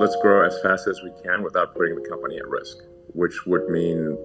let's grow as fast as we can without putting the company at risk, which would mean,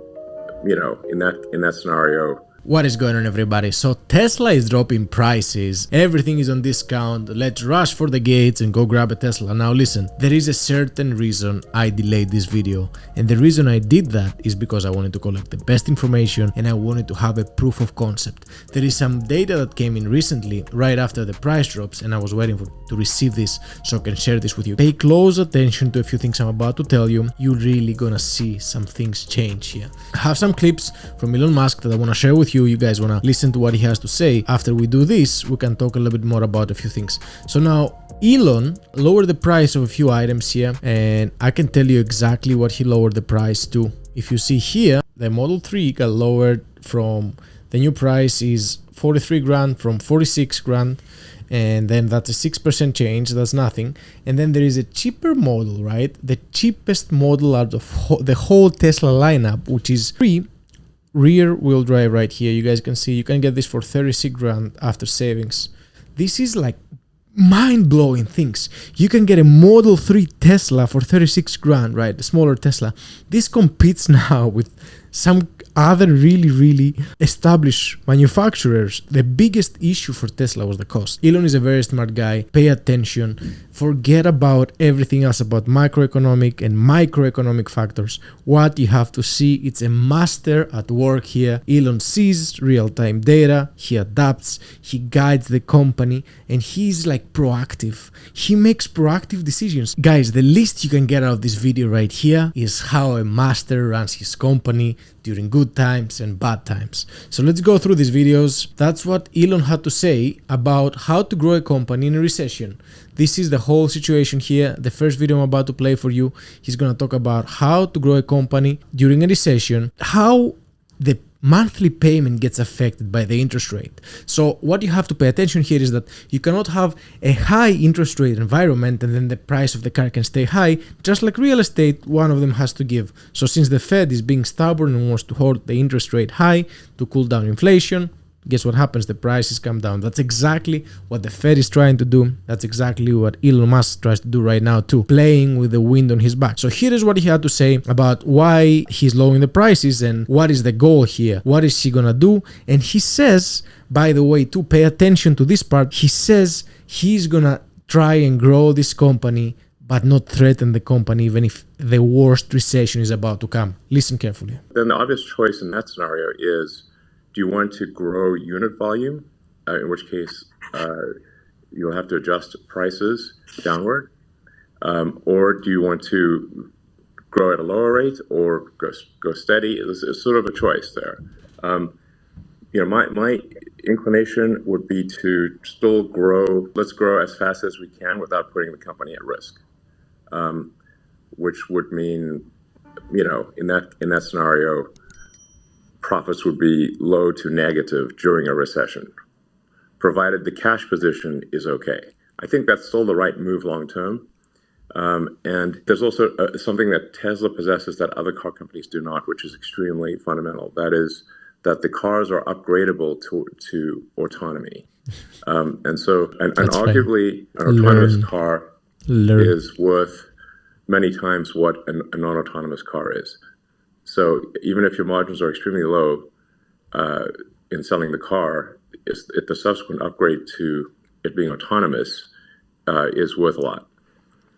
in that scenario. What is going on, everybody? So Tesla is dropping prices, everything is on discount, let's rush for the gates and go grab a Tesla. Now listen, there is a certain reason I delayed this video, and the reason I did that is because I wanted to collect the best information and I wanted to have a proof of concept. There is some data that came in recently right after the price drops, and I was waiting to receive this so I can share this with you. Pay close attention to a few things I'm about to tell you. You're really gonna see some things change here. I have some clips from Elon Musk that I want to share with you. You guys want to listen to what he has to say. After we do this, we can talk a little bit more about a few things. So now Elon lowered the price of a few items here, and I can tell you exactly what he lowered the price to. If you see here, the Model 3 got lowered from, the new price is 43 grand from 46 grand, and then that's a 6% change, that's nothing. And then there is a cheaper model, right? The cheapest model out of the whole Tesla lineup, which is free rear wheel drive right here. You guys can see you can get this for 36 grand after savings. This is like mind-blowing things. You can get a Model 3 Tesla for 36 grand, right? The smaller Tesla. This competes now with some other really established manufacturers. The biggest issue for Tesla was the cost. Elon is a very smart guy. Pay attention. Forget about everything else about macroeconomic and microeconomic factors. What you have to see, it's a master at work here. Elon sees real-time data. He adapts. He guides the company, and he's like proactive. He makes proactive decisions. Guys, the least you can get out of this video right here is how a master runs his company during good times and bad times. So let's go through these videos. That's what Elon had to say about how to grow a company in a recession. This is the whole situation here. The first video I'm about to play for you, he's gonna talk about how to grow a company during a recession, how the monthly payment gets affected by the interest rate. So what you have to pay attention here is that you cannot have a high interest rate environment and then the price of the car can stay high. Just like real estate, one of them has to give. So since the Fed is being stubborn and wants to hold the interest rate high to cool down inflation, guess what happens? The prices come down. That's exactly what the Fed is trying to do. That's exactly what Elon Musk tries to do right now too, playing with the wind on his back. So here is what he had to say about why he's lowering the prices and what is the goal here. What is he gonna do? And he says, by the way, to pay attention to this part, he says he's gonna try and grow this company but not threaten the company even if the worst recession is about to come. Listen carefully. Then the obvious choice in that scenario is, do you want to grow unit volume, in which case you'll have to adjust prices downward, or do you want to grow at a lower rate or go steady? It's sort of a choice there. My inclination would be to still grow. Let's grow as fast as we can without putting the company at risk, which would mean, in that scenario, profits would be low to negative during a recession, provided the cash position is okay. I think that's still the right move long term. And there's also something that Tesla possesses that other car companies do not, which is extremely fundamental. That is that the cars are upgradable to autonomy. And arguably an autonomous car is worth many times what a non-autonomous car is. So even if your margins are extremely low in selling the car, if the subsequent upgrade to it being autonomous is worth a lot.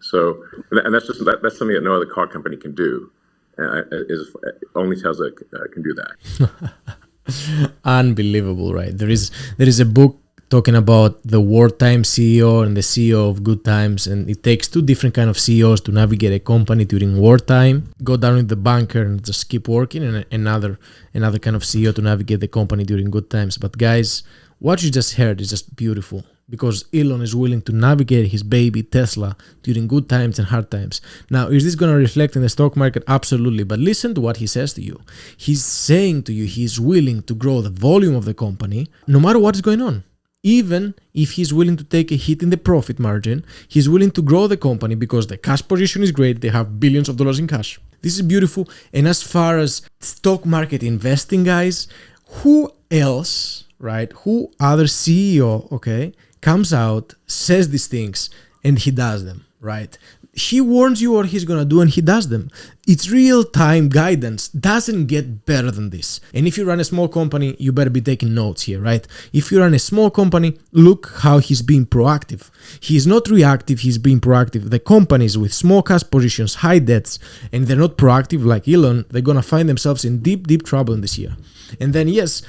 So, and that's something that no other car company can do. Only Tesla can do that. Unbelievable, right? There is a book talking about the wartime CEO and the CEO of good times, and it takes two different kind of CEOs to navigate a company during wartime. Go down in the bunker and just keep working, and another kind of CEO to navigate the company during good times. But guys, what you just heard is just beautiful, because Elon is willing to navigate his baby Tesla during good times and hard times. Now, is this going to reflect in the stock market? Absolutely. But listen to what he says to you. He's saying to you he's willing to grow the volume of the company no matter what is going on. Even if he's willing to take a hit in the profit margin, he's willing to grow the company because the cash position is great. They have billions of dollars in cash. This is beautiful. And as far as stock market investing, guys, who else, right? Who other CEO, okay, comes out, says these things, and he does them, right? he warns you what he's gonna do and he does them. It's real-time guidance. Doesn't get better than this. And if you run a small company, you better be taking notes here, right? If you run a small company, look how he's being proactive. He's not reactive, he's being proactive. The companies with small cash positions, high debts, and they're not proactive like Elon, they're gonna find themselves in deep, deep trouble in this year. And then yes,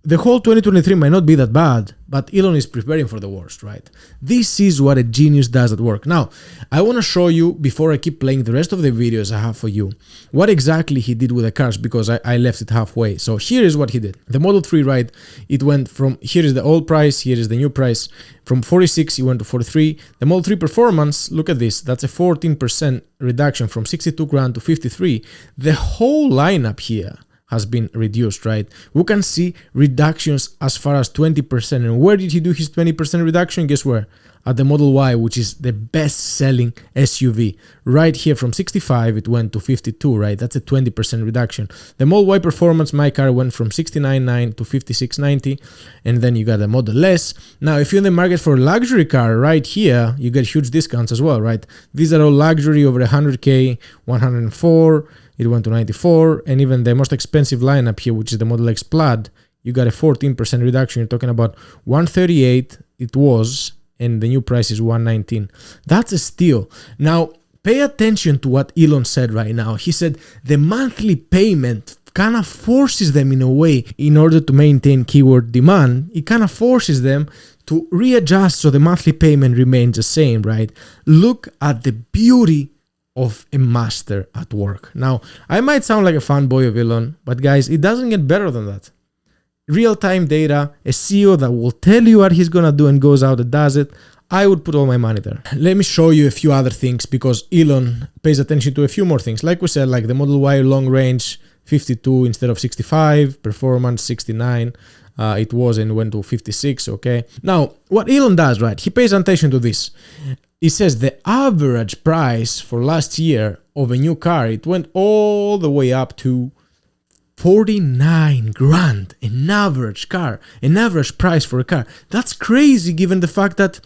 the whole 2023 might not be that bad, but Elon is preparing for the worst, right? This is what a genius does at work. Now, I want to show you, before I keep playing the rest of the videos I have for you, what exactly he did with the cars, because I left it halfway. So here is what he did. The Model 3, right, it went from, here is the old price, here is the new price. From 46, it went to 43. The Model 3 performance, look at this, that's a 14% reduction from 62 grand to 53. The whole lineup here has been reduced, right? We can see reductions as far as 20%. And where did he do his 20% reduction? Guess where? At the Model Y, which is the best-selling SUV. Right here from 65, it went to 52, right? That's a 20% reduction. The Model Y performance, my car, went from 69.9 to 56.90. And then you got the Model S. Now, if you're in the market for a luxury car, right here, you get huge discounts as well, right? These are all luxury over 100K, 104. It went to 94, and even the most expensive lineup here, which is the Model X Plaid, you got a 14% reduction. You're talking about 138 it was, and the new price is 119. That's a steal. Now, pay attention to what Elon said right now. He said the monthly payment kind of forces them in a way, in order to maintain keyword demand, it kind of forces them to readjust so the monthly payment remains the same, right? Look at the beauty of a master at work. Now, I might sound like a fanboy of Elon, but guys, it doesn't get better than that. Real-time data, a CEO that will tell you what he's gonna do and goes out and does it. I would put all my money there. Let me show you a few other things, because Elon pays attention to a few more things. Like we said, like the Model Y long range, 52 instead of 65, performance 69. It was and went to 56, okay? Now, what Elon does, right, he pays attention to this. He says the average price for last year of a new car, it went all the way up to 49 grand, an average car, an average price for a car. That's crazy given the fact that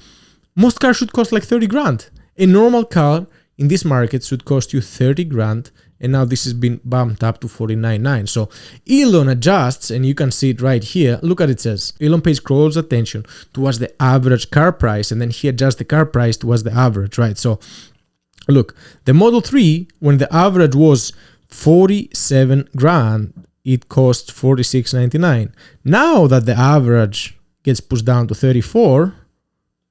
most cars should cost like 30 grand. A normal car in this market should cost you 30 grand, and now this has been bumped up to 49.9. So Elon adjusts, and you can see it right here. Look at it says. Elon pays close attention towards the average car price, and then he adjusts the car price towards the average, right? So look, the Model 3, when the average was 47 grand, it cost 46.99. Now that the average gets pushed down to 34,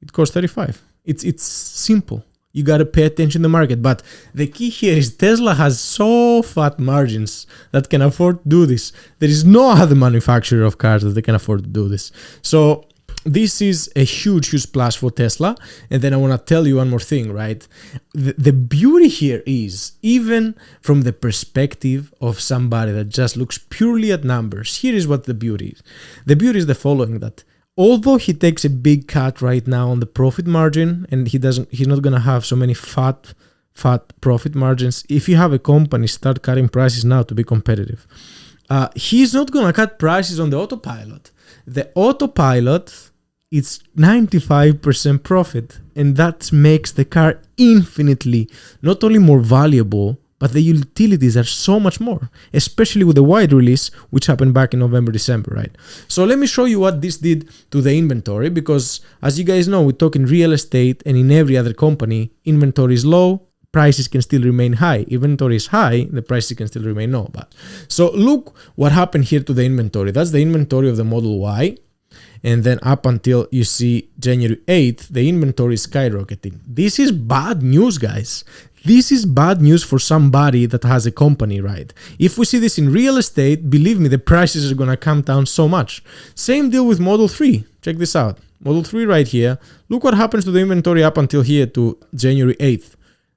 it costs 35. It's simple. You got to pay attention to the market. But the key here is Tesla has so fat margins that can afford to do this. There is no other manufacturer of cars that they can afford to do this. So this is a huge, huge plus for Tesla. And then I want to tell you one more thing, right? The beauty here is, even from the perspective of somebody that just looks purely at numbers, here is what the beauty is. The beauty is the following, that although he takes a big cut right now on the profit margin, and he's not going to have so many fat profit margins. If you have a company, start cutting prices now to be competitive. He's not going to cut prices on the autopilot. The autopilot, it's 95% profit, and that makes the car infinitely not only more valuable, but the utilities are so much more, especially with the wide release, which happened back in November, December, right? So let me show you what this did to the inventory, because as you guys know, we talk in real estate and in every other company, inventory is low, prices can still remain high. Inventory is high, the prices can still remain low. So look what happened here to the inventory. That's the inventory of the Model Y. And then up until you see January 8th, the inventory is skyrocketing. This is bad news, guys. This is bad news for somebody that has a company, right? If we see this in real estate, believe me, the prices are going to come down so much. Same deal with Model 3. Check this out. Model 3 right here. Look what happens to the inventory up until here to January 8th.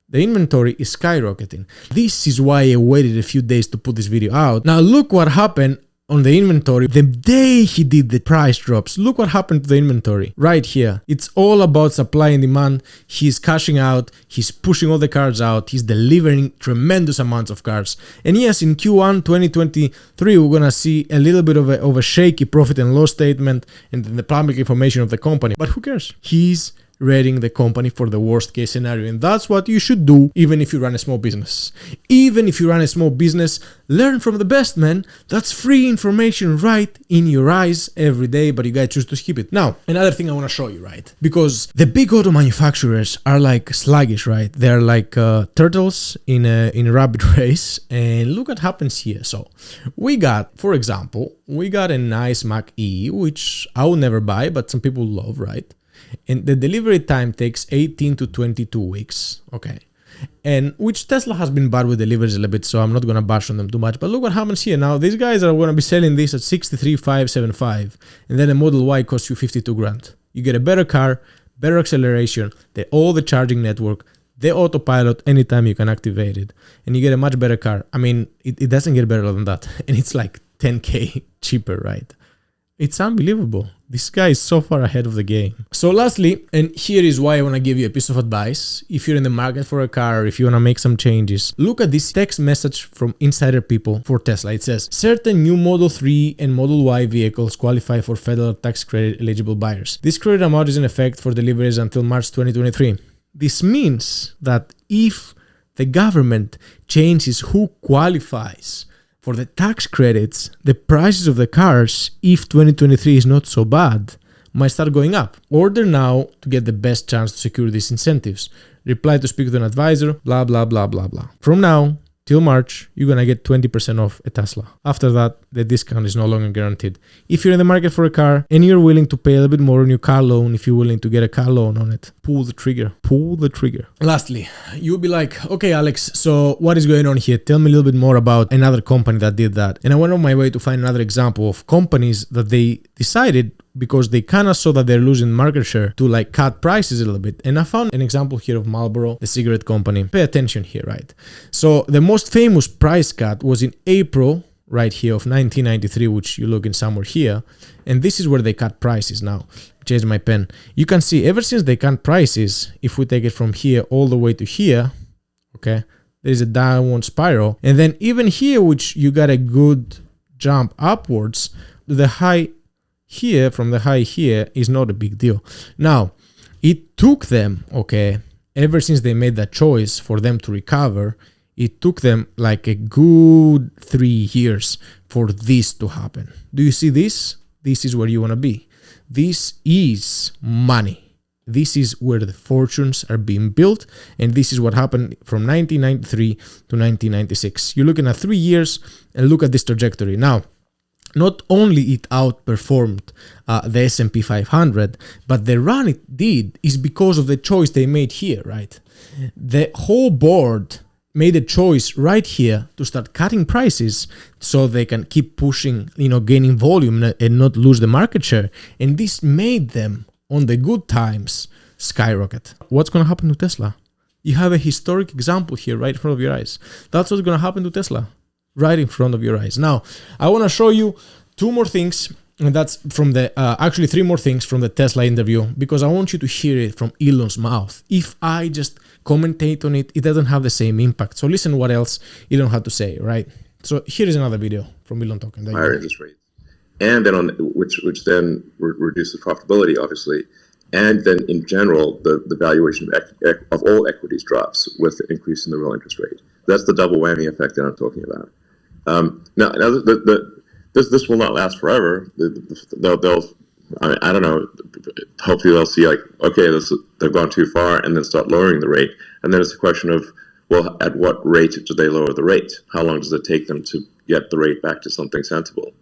The inventory is skyrocketing. This is why I waited a few days to put this video out. Now look what happened on the inventory the day he did the price drops. Look what happened to the inventory right here. It's all about supply and demand. He's cashing out, he's pushing all the cars out, he's delivering tremendous amounts of cars. And yes, in Q1 2023 we're gonna see a little bit of a shaky profit and loss statement and the public information of the company, but who cares? He's rating the company for the worst case scenario. And that's what you should do even if you run a small business. Even if you run a small business, learn from the best, man. That's free information right in your eyes every day, but you gotta choose to skip it. Now, another thing I wanna show you, right? Because the big auto manufacturers are like sluggish, right? They're like turtles in a rabbit race. And look what happens here. So we got, for example, we got a nice Mac E, which I will never buy, but some people love, right? And the delivery time takes 18 to 22 weeks, okay? And which Tesla has been bad with deliveries a little bit, so I'm not gonna bash on them too much. But look what happens here. Now, these guys are gonna be selling this at 63,575, and then a Model Y costs you 52 grand. You get a better car, better acceleration, all the charging network, the autopilot anytime you can activate it, and you get a much better car. I mean, it doesn't get better than that, and it's like 10K cheaper, right? It's unbelievable. This guy is so far ahead of the game. So lastly, and here is why I want to give you a piece of advice. If you're in the market for a car, or if you want to make some changes, look at this text message from insider people for Tesla. It says, certain new Model 3 and Model Y vehicles qualify for federal tax credit eligible buyers. This credit amount is in effect for deliveries until March 2023. This means that if the government changes who qualifies for the tax credits, the prices of the cars, if 2023 is not so bad, might start going up. Order now to get the best chance to secure these incentives. Reply to speak to an advisor, blah, blah, blah, blah, blah. From now till March, you're gonna get 20% off a Tesla. After that, the discount is no longer guaranteed. If you're in the market for a car and you're willing to pay a little bit more on your car loan, if you're willing to get a car loan on it, pull the trigger. Pull the trigger. Lastly, you'll be like, okay, Alex, so what is going on here? Tell me a little bit more about another company that did that. And I went on my way to find another example of companies that they decided, because they kind of saw that they're losing market share, to like cut prices a little bit. And I found an example here of Marlboro, the cigarette company. Pay attention here, right? So the most famous price cut was in April, right here, of 1993, which you're looking somewhere here. And this is where they cut prices now. Change my pen. You can see ever since they cut prices, if we take it from here all the way to here, okay, there is a downward spiral. And then even here, which you got a good jump upwards, the high here, from the high here, is not a big deal. Now, it took them, okay, ever since they made that choice for them to recover, it took them like a good 3 years for this to happen. Do you see this? This is where you want to be. This is money. This is where the fortunes are being built, and this is what happened from 1993 to 1996. You're looking at 3 years, and look at this trajectory. Now, not only it outperformed the S&P 500, but the run it did is because of the choice they made here, right? The whole board made a choice right here to start cutting prices so they can keep pushing, gaining volume and not lose the market share. And this made them, on the good times, skyrocket. What's going to happen to Tesla? You have a historic example here right in front of your eyes. That's what's going to happen to Tesla. Right in front of your eyes. Now, I want to show you 2 more things, and that's from the, actually 3 more things from the Tesla interview, because I want you to hear it from Elon's mouth. If I just commentate on it, it doesn't have the same impact. So listen what else Elon had to say, right? So here is another video from Elon talking. Higher interest rates. And then which then reduces profitability, obviously. And then in general, the valuation of all equities drops with the increase in the real interest rate. That's the double whammy effect that I'm talking about. Now this will not last forever. I don't know. Hopefully they'll see like, okay, they've gone too far, and then start lowering the rate. And then it's a question of, well, at what rate do they lower the rate? How long does it take them to get the rate back to something sensible?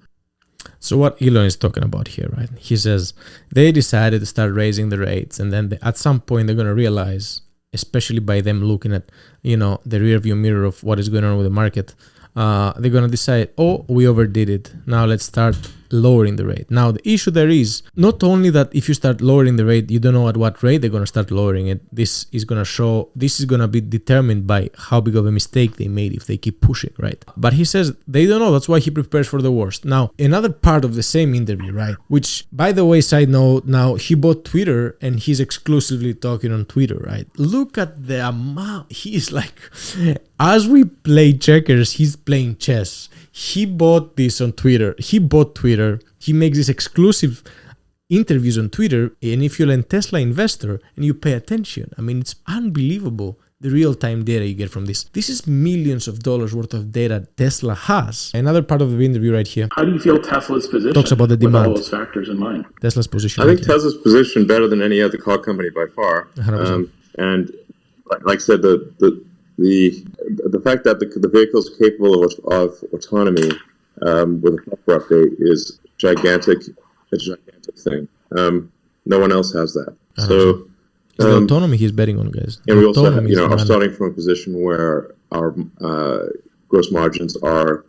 So what Elon is talking about here, right? He says they decided to start raising the rates, and then at some point they're going to realize, especially by them looking at, the rear view mirror of what is going on with the market, they're going to decide, oh, we overdid it. Now let's start lowering the rate. Now, the issue there is not only that if you start lowering the rate, you don't know at what rate they're going to start lowering it. This is going to be determined by how big of a mistake they made if they keep pushing, right? But he says they don't know. That's why he prepares for the worst. Now, another part of the same interview, right? Which, by the way, side note, now he bought Twitter and he's exclusively talking on Twitter, right? Look at the amount. He's like, as we play checkers, he's playing chess. He bought this on Twitter. He bought Twitter. He makes this exclusive interviews on Twitter, and if you're a Tesla investor and you pay attention, I mean, it's unbelievable the real-time data you get from this. This is millions of dollars worth of data Tesla has. Another part of the interview right here. How do you feel Tesla's position Talks about the with demand. all those factors in mind? Tesla's position. I think right here. Tesla's positioned better than any other car company by far. 100%. And like I said, the fact that the vehicle is capable of autonomy with a software update is gigantic. It's a gigantic thing. No one else has that. So. It's the autonomy he's betting on, guys. And we also, Autonomy is are money. starting from a position where our gross margins are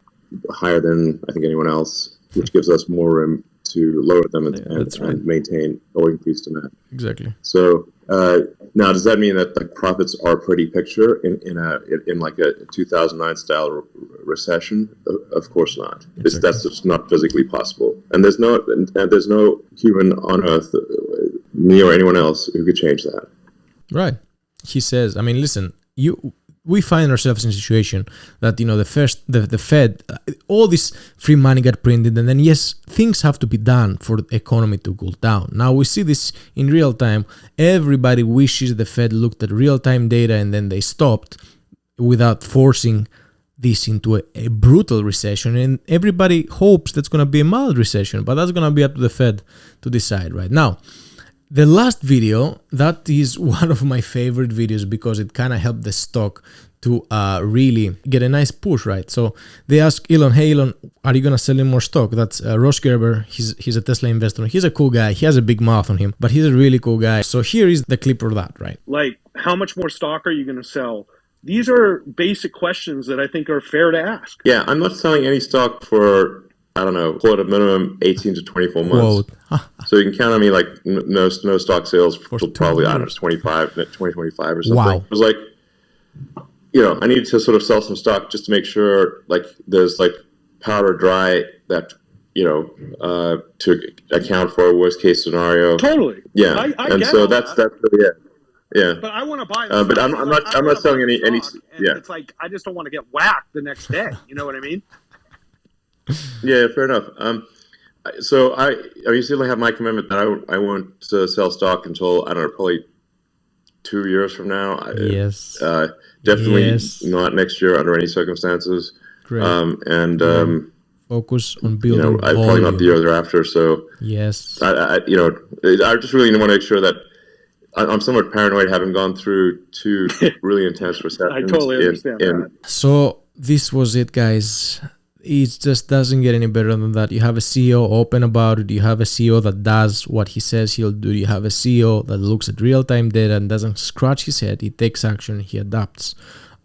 higher than I think anyone else, which gives us more room to lower them and maintain or increase demand. Exactly. So now, does that mean that the profits are a pretty picture in like a 2009 style recession? Of course not. Exactly. That's just not physically possible. And there's no human on earth, me or anyone else, who could change that. Right. He says, I mean, listen, we find ourselves in a situation that, the Fed, all this free money got printed, and then, yes, things have to be done for the economy to cool down. Now we see this in real time. Everybody wishes the Fed looked at real-time data and then they stopped without forcing this into a brutal recession, and everybody hopes that's going to be a mild recession, but that's going to be up to the Fed to decide right now. The last video, that is one of my favorite videos because it kind of helped the stock to really get a nice push, right? So they ask Elon, hey Elon, are you going to sell him more stock? That's Ross Gerber. He's a Tesla investor. He's a cool guy. He has a big mouth on him, but he's a really cool guy. So here is the clip for that, right? Like, how much more stock are you going to sell? These are basic questions that I think are fair to ask. Yeah, I'm not selling any stock for, I don't know, call it a minimum 18 to 24 months. So you can count on me like no stock sales for probably, I don't know, 2025 or something. Wow. It was like, I needed to sort of sell some stock just to make sure like there's like powder dry that, to account for a worst case scenario. Totally. Yeah. I and get so all that's that. really it. Yeah. But I want to buy. But I'm not selling any. Yeah. It's like I just don't want to get whacked the next day. You know what I mean? Yeah, fair enough. So I certainly have my commitment that I won't sell stock until, I don't know, probably 2 years from now. Yes. Definitely not next year under any circumstances. Great. Focus on building I probably not the year thereafter. So yes, I just really want to make sure that I'm somewhat paranoid, having gone through 2 really intense recessions. I totally understand that. So this was it, guys. It just doesn't get any better than that. You have a CEO open about it. You have a CEO that does what he says he'll do. You have a CEO that looks at real-time data and doesn't scratch his head. He takes action. He adapts.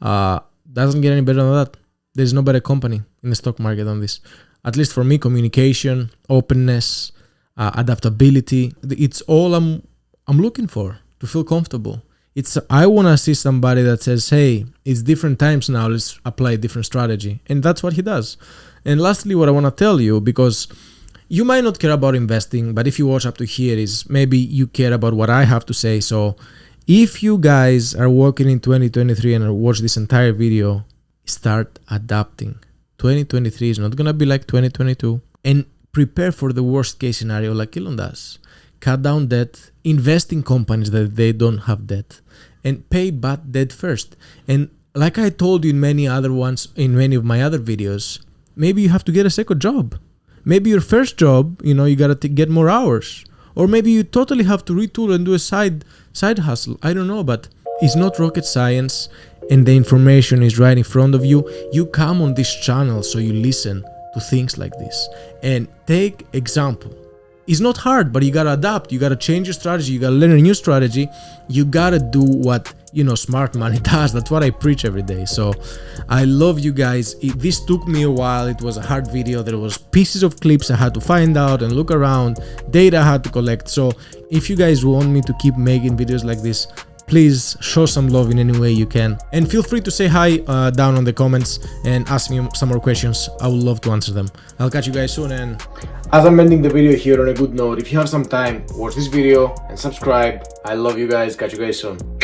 Doesn't get any better than that. There's no better company in the stock market than this. At least for me, communication, openness, adaptability. It's all I'm looking for to feel comfortable. I want to see somebody that says, hey, it's different times now, let's apply a different strategy. And that's what he does. And lastly, what I want to tell you, because you might not care about investing, but if you watch up to here, is maybe you care about what I have to say. So if you guys are working in 2023 and watch this entire video, start adapting. 2023 is not going to be like 2022. And prepare for the worst case scenario like Elon does. Cut down debt, invest in companies that they don't have debt, and pay bad debt first. And like I told you in many of my other videos, maybe you have to get a second job. Maybe your first job, you got to get more hours. Or maybe you totally have to retool and do a side hustle. I don't know, but it's not rocket science, and the information is right in front of you. You come on this channel so you listen to things like this. And take example. It's not hard, but you gotta adapt. You gotta change your strategy. You gotta learn a new strategy. You gotta do what smart money does. That's what I preach every day. So I love you guys. This took me a while. It was a hard video. There was pieces of clips I had to find out and look around, data I had to collect. So if you guys want me to keep making videos like this, please show some love in any way you can. And feel free to say hi down on the comments and ask me some more questions. I would love to answer them. I'll catch you guys soon. And as I'm ending the video here on a good note, if you have some time, watch this video and subscribe. I love you guys. Catch you guys soon.